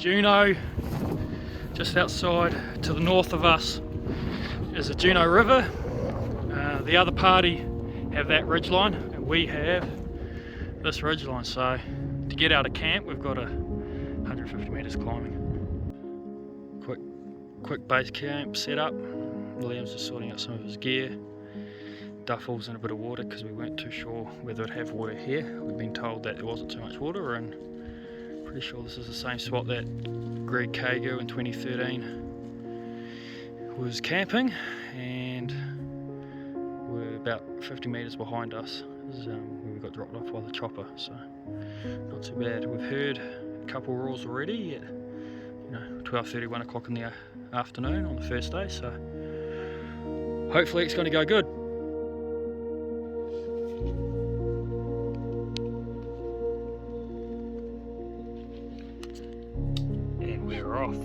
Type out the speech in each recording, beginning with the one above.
Juno. Just outside to the north of us is the Juno River. The other party have that ridgeline and we have this ridgeline, so to get out of camp we've got 150 metres climbing. Quick base camp set up. Liam's just sorting out some of his gear, duffels and a bit of water because we weren't too sure whether it'd have water here. We've been told that there wasn't too much water, and pretty sure this is the same spot that Greg Kagu in 2013 was camping, and we're about 50 metres behind us is where we got dropped off by the chopper, so not too bad. We've heard a couple roars already at 12:30, 1 o'clock in the afternoon on the first day, so hopefully it's going to go good. And we're off.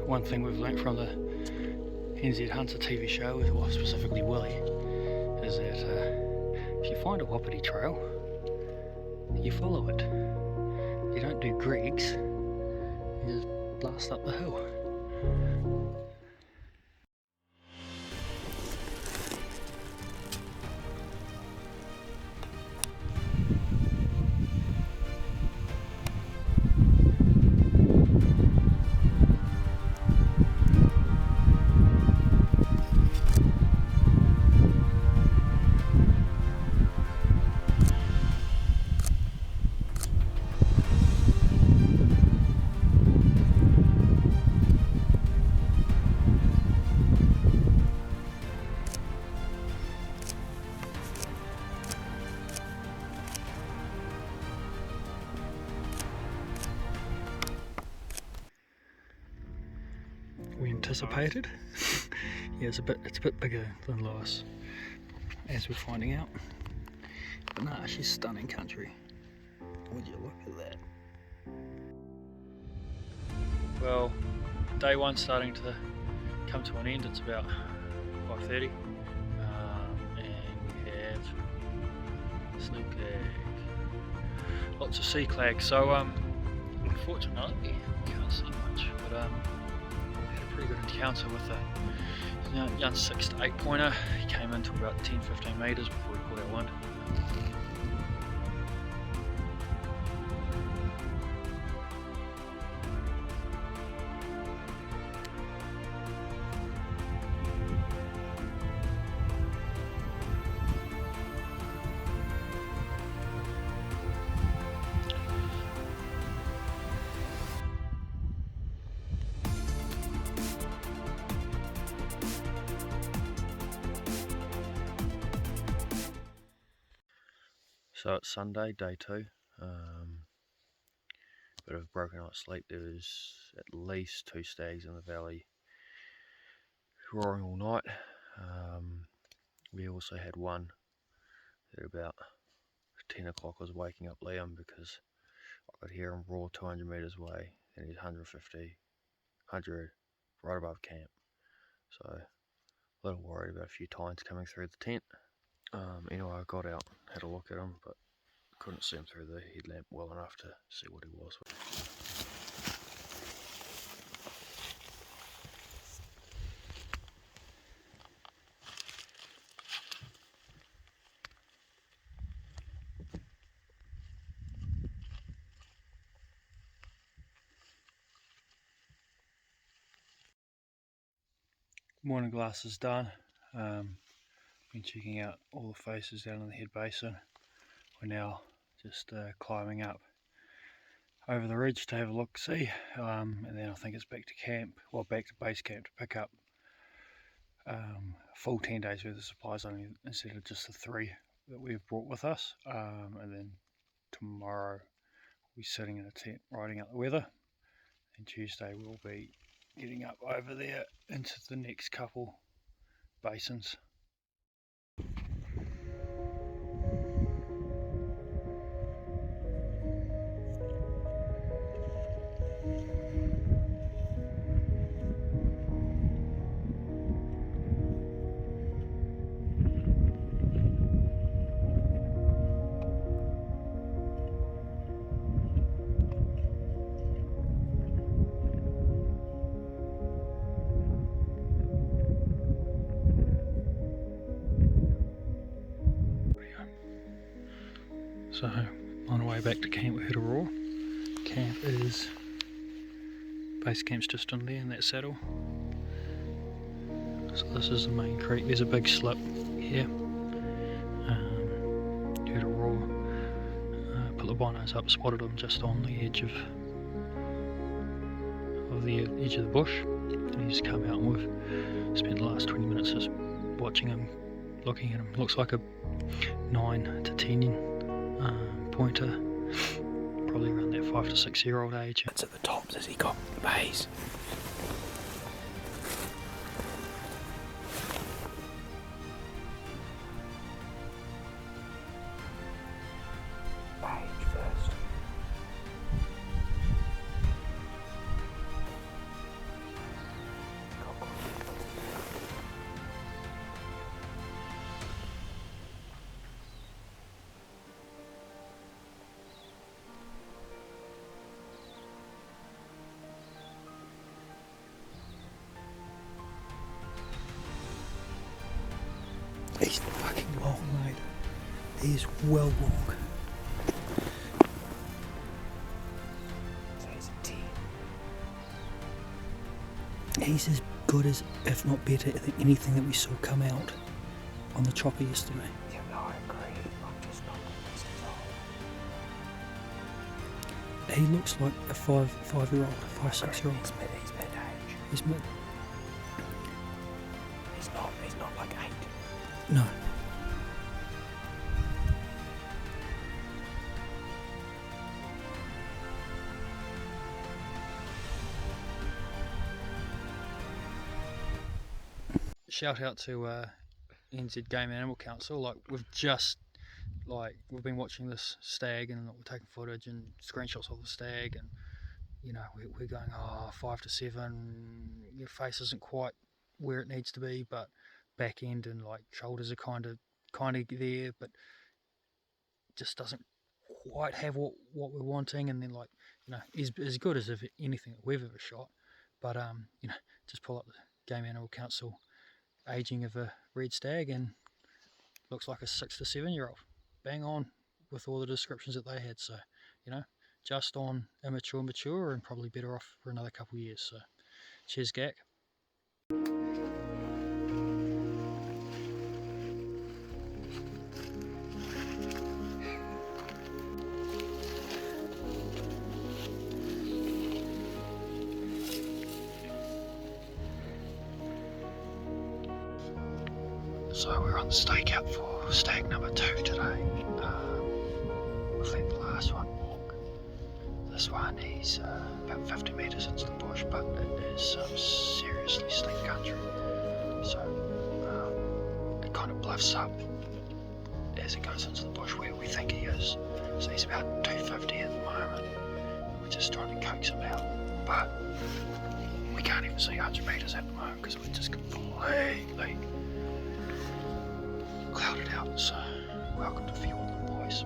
One thing we've learnt from the NZ Hunter TV show, or specifically Willie, is that if you find a Wapiti trail, you follow it. You don't do Greg's, you just blast up the hill. We anticipated. Yeah, it's a bit bigger than Lois, as we're finding out. But nah, she's stunning country. Would you look at that? Well, day one's starting to come to an end. It's about 5:30, and we have snow clag, lots of sea clag. So unfortunately, we can't see much, but pretty good encounter with a young 6 to 8 pointer. He came into about 10-15 metres before we caught our wind. So it's Sunday, day 2. Bit of a broken night's sleep. There was at least 2 stags in the valley roaring all night. We also had one at about 10 o'clock was waking up Liam because I could hear him roar 200 metres away, and he's 100 right above camp. So a little worried about a few tines coming through the tent. Anyway, I got out, had a look at him, but couldn't see him through the headlamp well enough to see what he was. Morning glass is done. Been checking out all the faces down in the head basin. We're now just climbing up over the ridge to have a look, see, and then I think it's back to camp, well, back to base camp to pick up full 10 days worth of supplies only instead of just the 3 that we've brought with us, and then tomorrow we're sitting in a tent riding out the weather, and Tuesday we'll be getting up over there into the next couple basins. So on the way back to camp we hit a roar. Base camp's just on there in that saddle. So this is the main creek. There's a big slip here. Heard a roar. Put the binos up, spotted him just on the edge of the bush. And he's come out and we've spent the last 20 minutes just watching him, looking at him. Looks like a 9 to 10 pointer, probably around that 5 to 6 year old age. It's at the tops as he got bays. Age first. He's fucking long, mate. He's well long. So he's a 10. He's as good as, if not better, than anything that we saw come out on the chopper yesterday. Yeah, no, I agree. I'm just not convinced at all. He looks like a 5-year-old, 5-6-year-old. He's mid-age. He's mid. He's not like 8. No. Shout out to NZ Game Animal Council. We've been watching this stag and we're taking footage and screenshots of the stag, and we're going 5 to 7. Your face isn't quite where it needs to be, but back end and shoulders are kind of there, but just doesn't quite have what we're wanting. And then is as good as anything that we've ever shot, but just pull up the Game Animal Council aging of a red stag and looks like a 6 to 7 year old, bang on with all the descriptions that they had. So just on immature, mature, and probably better off for another couple of years. So cheers, Gak. So we're on the stakeout for stag number 2 today. We've let the last one walk. This one is about 50 metres into the bush, but it is some seriously steep country. So it kind of bluffs up as it goes into the bush where we think he is. So he's about 250 at the moment. We're just trying to coax him out, but we can't even see 100 metres at the moment because we're just completely clouded out. So welcome to Fiordland, boys.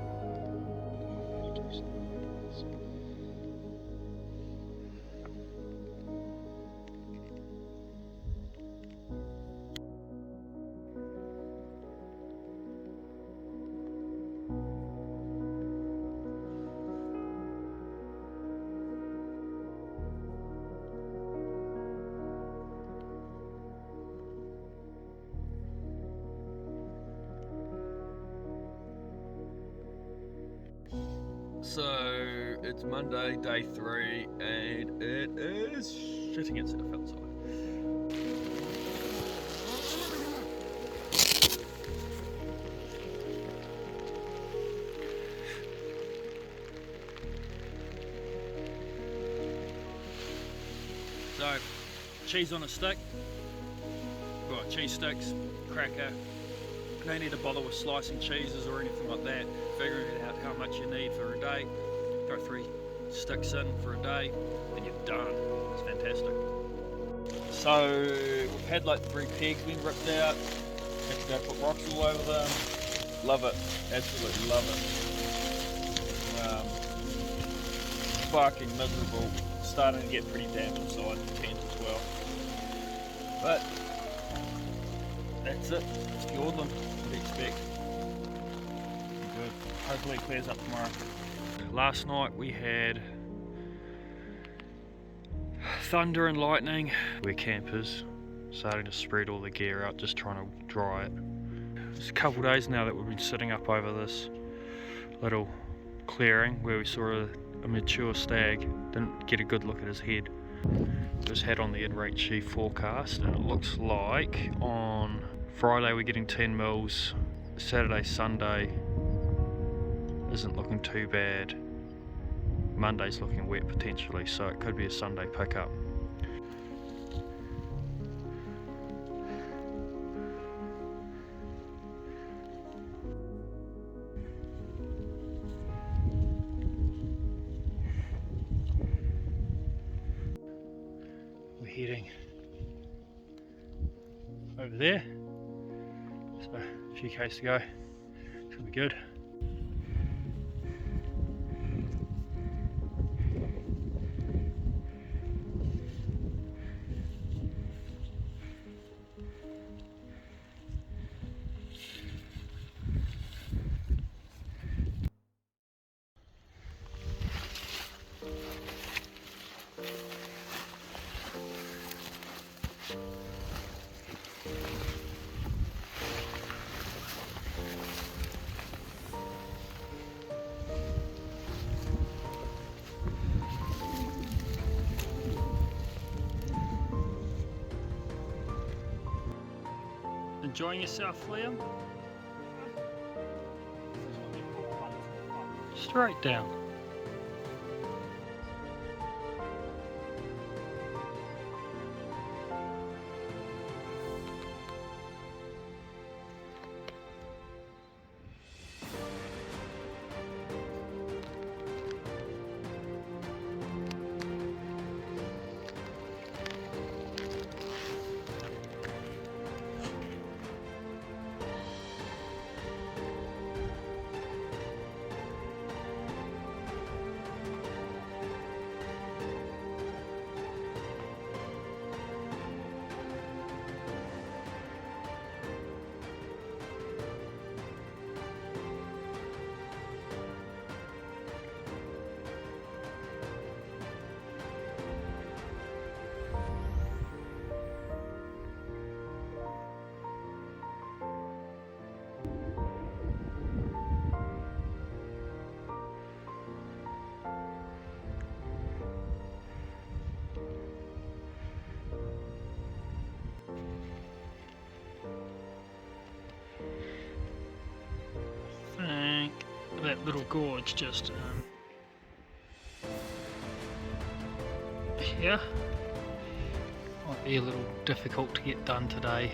So it's Monday, day 3, and it is shitting itself outside. cheese on a stick, well, cheese sticks, cracker. No need to bother with slicing cheeses or anything like that. Figuring out how much you need for a day. Throw 3 sticks in for a day, and you're done. It's fantastic. So we've had like 3 pegs being ripped out. Had to go put rocks all over them. Love it, absolutely love it. Fucking miserable. Starting to get pretty damp inside the tent as well. But that's it. Secured them. What do you expect? Good. Hopefully it clears up tomorrow. Last night we had thunder and lightning. We're campers, starting to spread all the gear out, just trying to dry it. It's a couple of days now that we've been sitting up over this little clearing where we saw a mature stag. Didn't get a good look at his head. Just had on the in-range forecast, and it looks like on Friday we're getting 10 mils. Saturday, Sunday isn't looking too bad. Monday's looking wet potentially, so it could be a Sunday pickup. We're heading over there, so a few k's to go. Should be good. Enjoying yourself, Liam? Straight down. That little gorge just here might be a little difficult to get done today,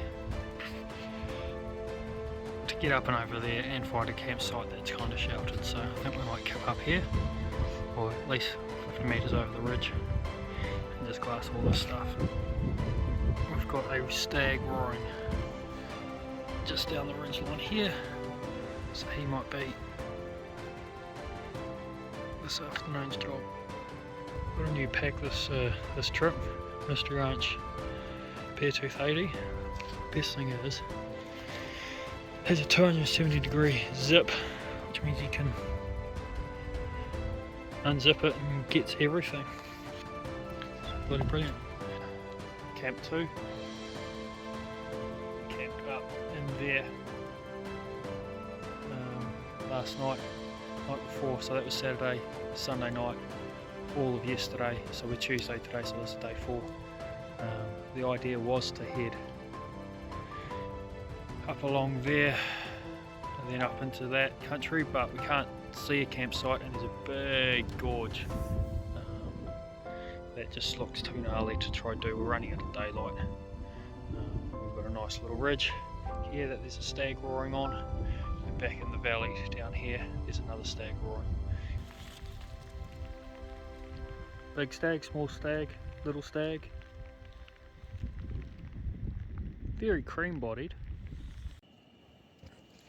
to get up and over there and find a campsite that's kind of sheltered, so I think we might come up here, or at least 50 metres over the ridge, and just glass all this stuff. We've got a stag roaring just down the ridge line here, so he might be this afternoon's job. Got a new pack this trip, Mr. Ranch Beartooth 80. Best thing is, has a 270 degree zip, which means you can unzip it and gets everything. It's bloody brilliant. Camp 2. Camped up in there last night before, so that was Saturday, Sunday night, all of yesterday, so we're Tuesday today, so this is day 4. The idea was to head up along there and then up into that country, but we can't see a campsite and there's a big gorge that just looks too gnarly to try do. We're running into daylight. We've got a nice little ridge here that there's a stag roaring on, and back in the valley down here there's another stag roaring. Big stag, small stag, little stag. Very cream bodied.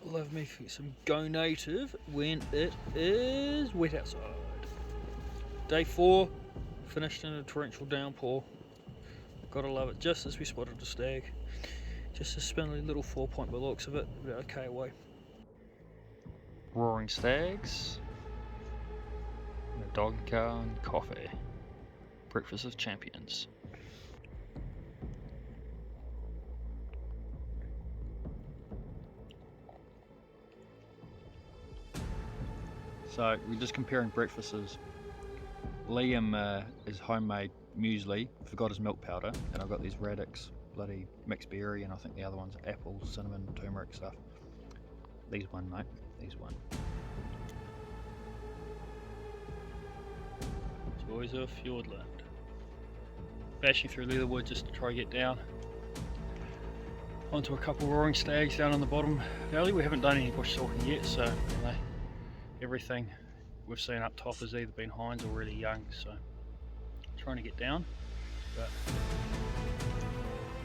Love me for some Go Native when it is wet outside. Day 4, finished in a torrential downpour. Gotta love it, just as we spotted a stag. Just a spindly little 4-point by the looks of it, but okay away. Roaring stags, and a dog car and coffee. Breakfast of champions. So we're just comparing breakfasts. Liam is homemade muesli, forgot his milk powder, and I've got these Radix bloody mixed berry, and I think the other one's apple, cinnamon, turmeric stuff. These one, mate, these one. Joys of Fjordland. Bashing through Leatherwood just to try to get down onto a couple roaring stags down on the bottom valley. We haven't done any bush stalking yet, so you know, everything we've seen up top has either been hinds or really young, so trying to get down, but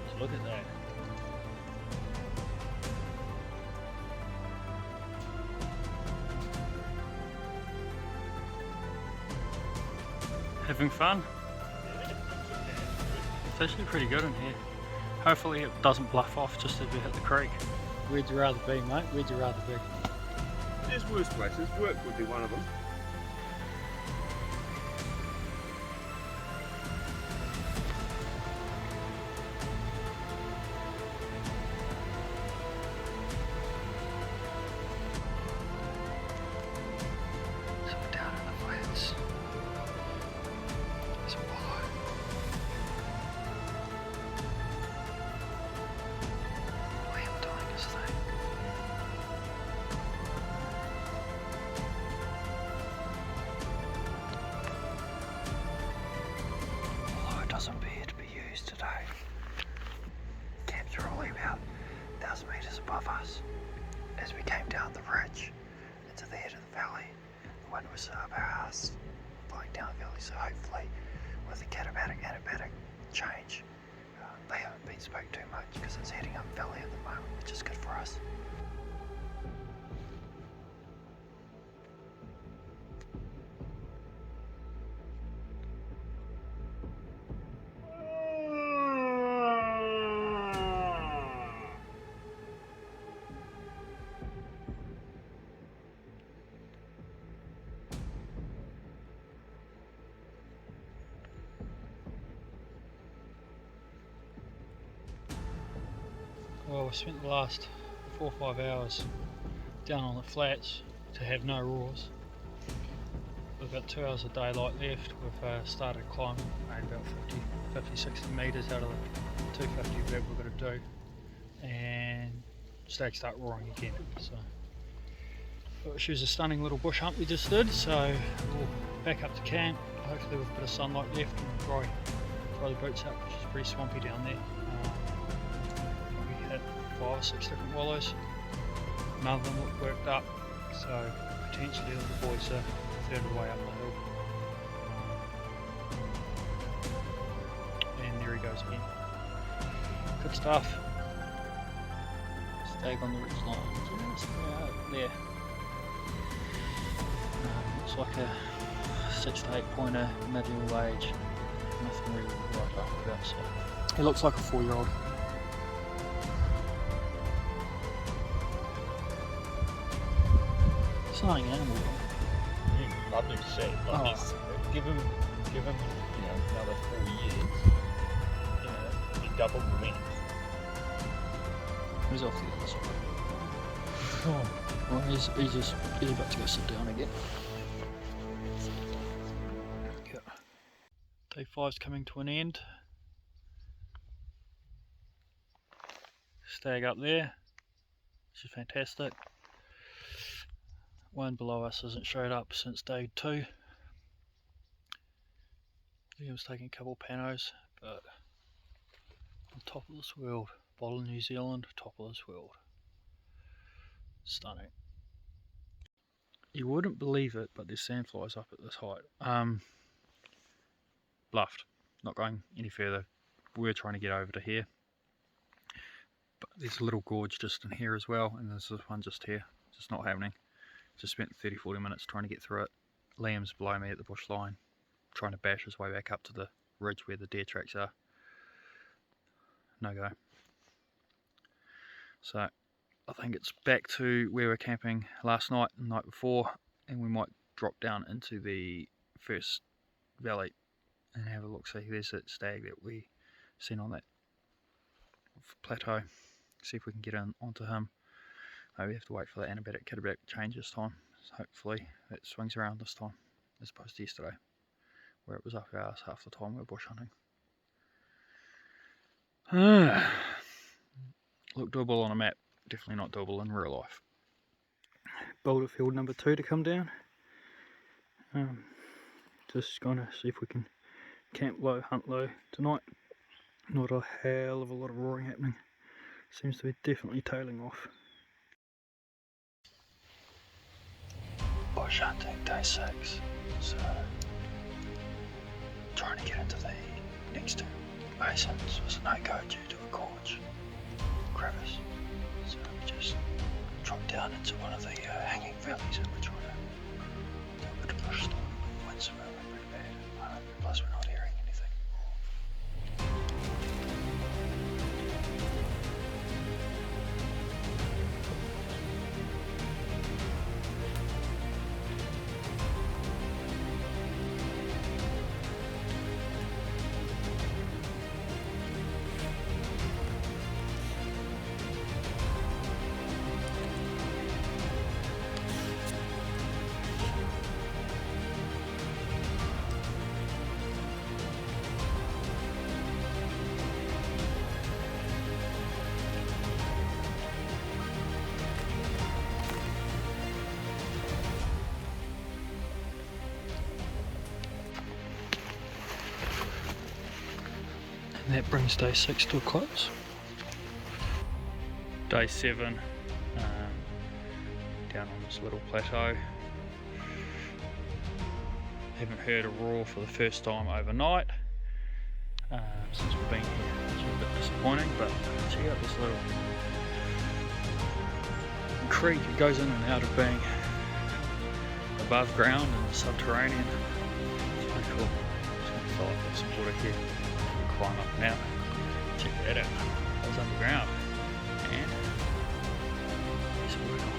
just look at that. Having fun? It's actually pretty good in here. Hopefully it doesn't bluff off just as we hit the creek. Where'd you rather be, mate? Where'd you rather be? There's worse places. Work would be one of them. So down in the flats, there's a wallow. Liam doing his thing. Although it doesn't appear to be used today. Camps are only about 1,000 metres above us. As we came down the ridge into the head of the valley, the wind was up our ass, blowing down the valley, so hopefully with the katabatic change, they haven't been spoke too much because it's heading up valley at the moment, which is good for us. Well, we spent the last 4 or 5 hours down on the flats to have no roars. We've got 2 hours of daylight left. We've started climbing about 50, 60 metres out of the 250 that we've got to do, and stags start roaring again. So it was a stunning little bush hunt we just did, so we'll back up to camp, hopefully with a bit of sunlight left, and dry the boots out, which is pretty swampy down there. We hit 5 or 6 different wallows. None of them look worked up, so potentially the boys are a third of the way up the hill. And there he goes again. Good stuff. Stag on the ridge line, just about there. Looks like a 6 to 8 pointer, middle age. Nothing really right up about, so he looks like a 4-year-old. It's not an animal. Lovely to see. Like give him, another 4 years. He doubled the wind. He's off the other side. Oh. Well, he's about to go sit down again. Yeah. Day 5's coming to an end. Stag up there, which is fantastic. One below us hasn't showed up since day 2. Liam's taking a couple panos, but on top of this world, bottle of New Zealand, top of this world. Stunning. You wouldn't believe it, but there's sandflies up at this height. Bluffed, not going any further. We're trying to get over to here, but there's a little gorge just in here as well, and there's this one just here, just not happening. Just spent 30-40 minutes trying to get through it. Liam's below me at the bush line, trying to bash his way back up to the ridge where the deer tracks are. No go. So I think it's back to where we were camping last night and the night before, and we might drop down into the first valley and have a look. See, there's that stag that we seen on that plateau. See if we can get in onto him. Maybe we have to wait for that anabatic katabatic change this time. So hopefully it swings around this time, as opposed to yesterday, where it was up our arse half the time we were bush hunting. Look doable on a map, definitely not doable in real life. Boulder field number 2 to come down. Just gonna see if we can camp low, hunt low tonight. Not a hell of a lot of roaring happening. Seems to be definitely tailing off. Bush hunting day 6. So trying to get into the next 2 basins was a no-go due to a gorge crevice. So we just dropped down into one of the hanging valleys and we're trying to do a bit of bush stuff. Winds are really pretty bad. Plus we're not hearing anything. And that brings day 6 to a close. Day 7, down on this little plateau. Haven't heard a roar for the first time overnight since we've been here, which is a bit disappointing, but check out this little creek. It goes in and out of being above ground and subterranean. It's pretty cool. Just going to fill up with some water here. Climb up now. Check that out. That was underground. And there's water.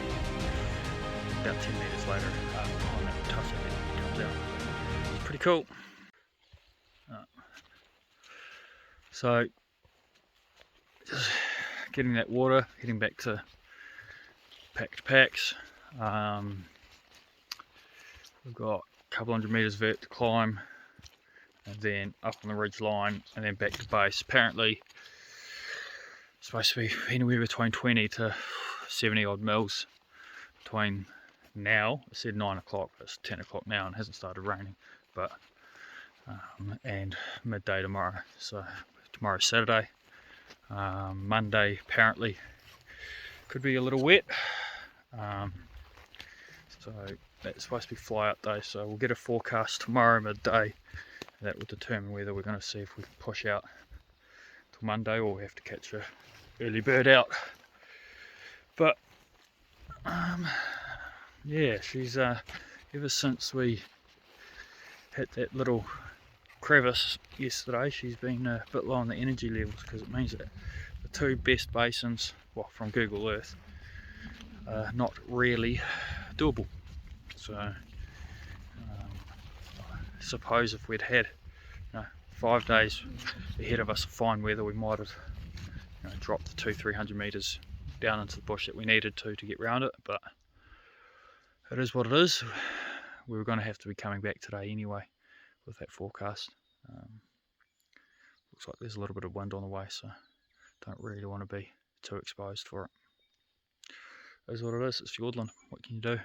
About 10 metres later, on that tussle it comes out. It's pretty cool. So, just getting that water, heading back to packed packs. We've got a couple hundred metres vert to climb, and then up on the ridge line, and then back to base. Apparently it's supposed to be anywhere between 20 to 70 odd mils between now. I said 9 o'clock, but it's 10 o'clock now and it hasn't started raining, but and midday tomorrow. So tomorrow's Saturday. Monday apparently could be a little wet, so that's supposed to be fly out day, so we'll get a forecast tomorrow midday. That will determine whether we're going to see if we can push out till Monday or we have to catch a early bird out. But yeah, she's ever since we hit that little crevice yesterday, she's been a bit low on the energy levels, because it means that the 2 best basins, well, from Google Earth, are not really doable. So I suppose if we'd had 5 days ahead of us of fine weather, we might have dropped the 200-300 metres down into the bush that we needed to get round it, but it is what it is. We were going to have to be coming back today anyway with that forecast. Looks like there's a little bit of wind on the way, so don't really want to be too exposed for it. It is what it is. It's Fiordland. What can you do?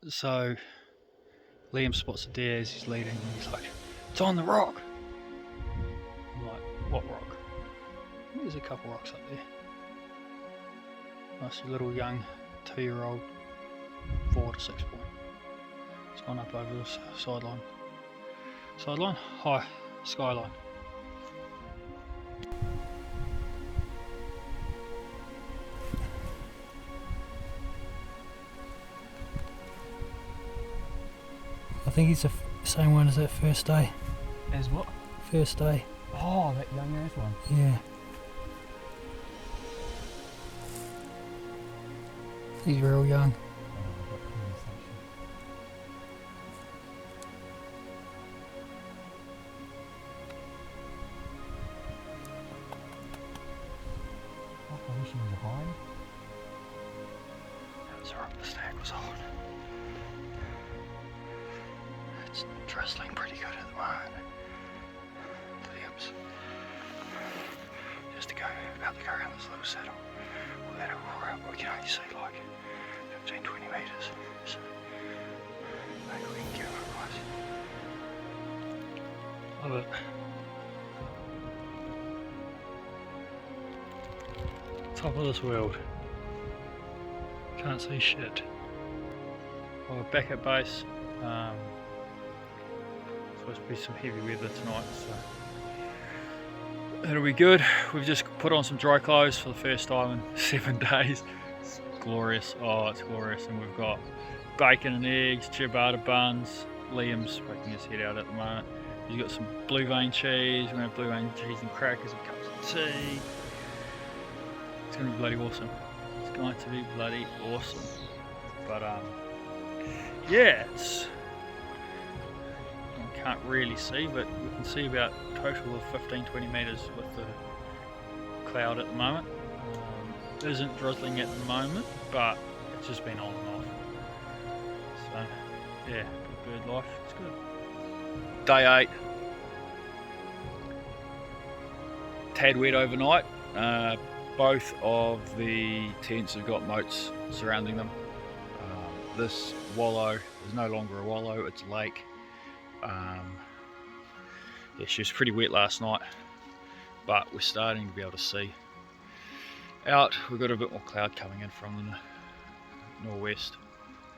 So Liam spots a deer as he's leading, and he's like, It's on the rock. I'm like, what rock? I think there's a couple rocks up there. Nice little young 2-year-old 4 to 6 point. It's gone up over this sideline. Sideline? High. Skyline. I think he's the same one as that first day. As what? First day. Oh, that young ass one. Yeah. He's real young. I wish he was behind. That's right, the stag was on. It's drizzling pretty good at the moment. Liam's just about to go around this little saddle. We'll let it roar up. We can only see like 15-20 metres. So maybe we can give him a rise. Love it. Top of this world. Can't see shit. Well, we're back at base. Supposed to be some heavy weather tonight, so that'll be good. We've just put on some dry clothes for the first time in 7 days. It's glorious. Oh, it's glorious. And we've got bacon and eggs, ciabatta buns. Liam's poking his head out at the moment. He's got some blue vein cheese. We're going to have blue vein cheese and crackers and cups of tea. It's going to be bloody awesome. It's going to be bloody awesome. But yeah, it's, I can't really see, but we can see about a total of 15-20 metres with the cloud at the moment. It isn't drizzling at the moment, but it's just been on and off. So yeah, good bird life. It's good. Day 8. Tad wet overnight. Both of the tents have got moats surrounding them. This wallow is no longer a wallow, it's a lake. Yeah, she was pretty wet last night, but we're starting to be able to see out. We've got a bit more cloud coming in from the northwest,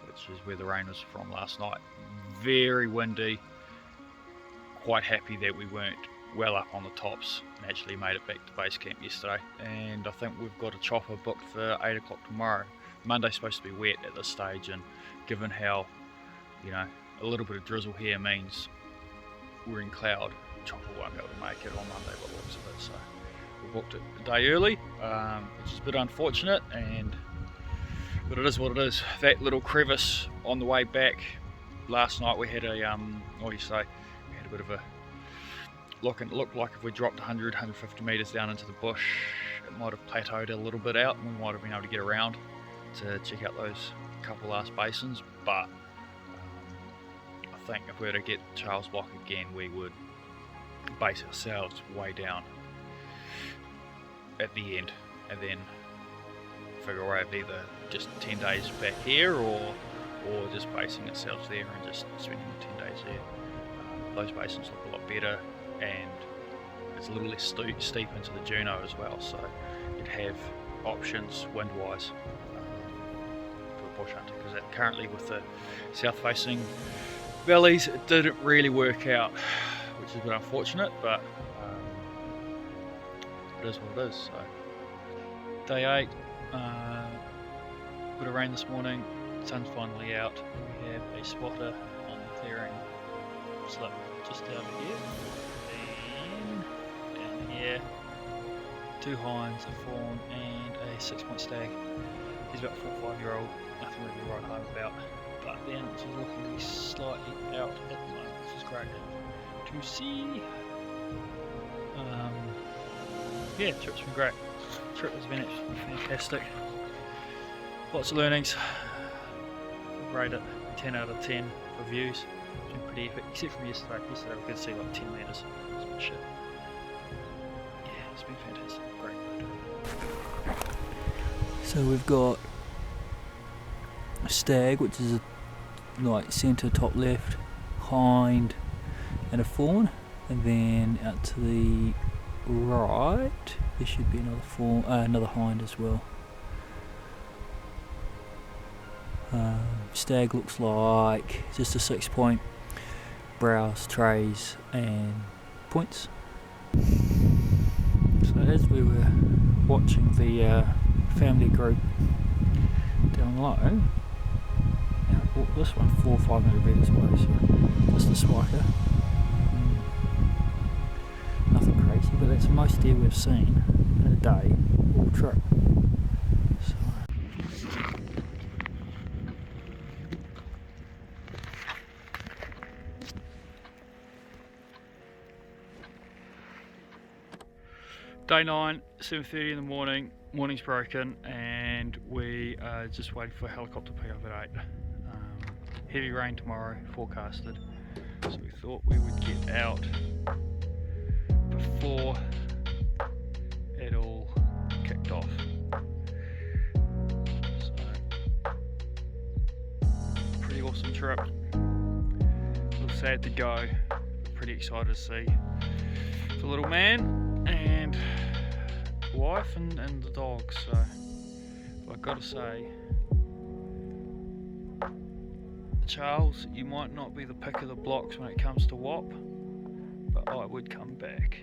which is where the rain was from last night. Very windy. Quite happy that we weren't well up on the tops and actually made it back to base camp yesterday. And I think we've got a chopper booked for 8 o'clock tomorrow. Monday's supposed to be wet at this stage, and given how, you know, a little bit of drizzle here means we're in cloud, chopper won't be able to make it on Monday by the looks of it. So we booked it a day early, which is a bit unfortunate, but it is what it is. That little crevice on the way back last night, we had a what do you say? We had a bit of a look, and it looked like if we dropped 100-150 metres down into the bush, it might have plateaued a little bit out, and we might have been able to get around to check out those couple last basins. But I think if we were to get Charles Block again, we would base ourselves way down at the end, and then figure a way of either just 10 days back here, or just basing ourselves there and just spending 10 days there. Those basins look a lot better, and it's a little less steep into the Juno as well, so you'd have options wind-wise for the bush hunting, because currently with the south-facing valleys it didn't really work out, which is a bit unfortunate, but it is what it is. So day 8, bit of rain this morning, sun's finally out. We have a spotter on the clearing slip just over here, and down here 2 hinds, a fawn and a 6-point stag. He's about 4 or 5 year old, nothing really to write home about, but the animals are looking to be slightly out at the moment, which is great to see. Yeah, trip's been great. Trip has been absolutely fantastic. Lots of learnings. Rate it 10 out of 10 for views. It's been pretty epic, except from yesterday. Yesterday we could see like 10 metres. It's been shit. Yeah, it's been fantastic. Great bird. So we've got a stag, which is like centre top left, hind, and a fawn, and then out to the right there should be another fawn, another hind as well. Stag looks like just a 6-point, brows, trays and points. So as we were watching the family group down low, this one 400 or 500 metres away, so just a spiker. Nothing crazy, but that's the most deer we've seen in a day all trip. So. Day 9, 7:30 in the morning, morning's broken, and we are just waiting for a helicopter pick up at 8. Heavy rain tomorrow, forecasted, so we thought we would get out before it all kicked off. So, pretty awesome trip. A little sad to go, pretty excited to see the little man and wife and the dog. So I've got to say, Charles, you might not be the pick of the blocks when it comes to WAP, but I would come back.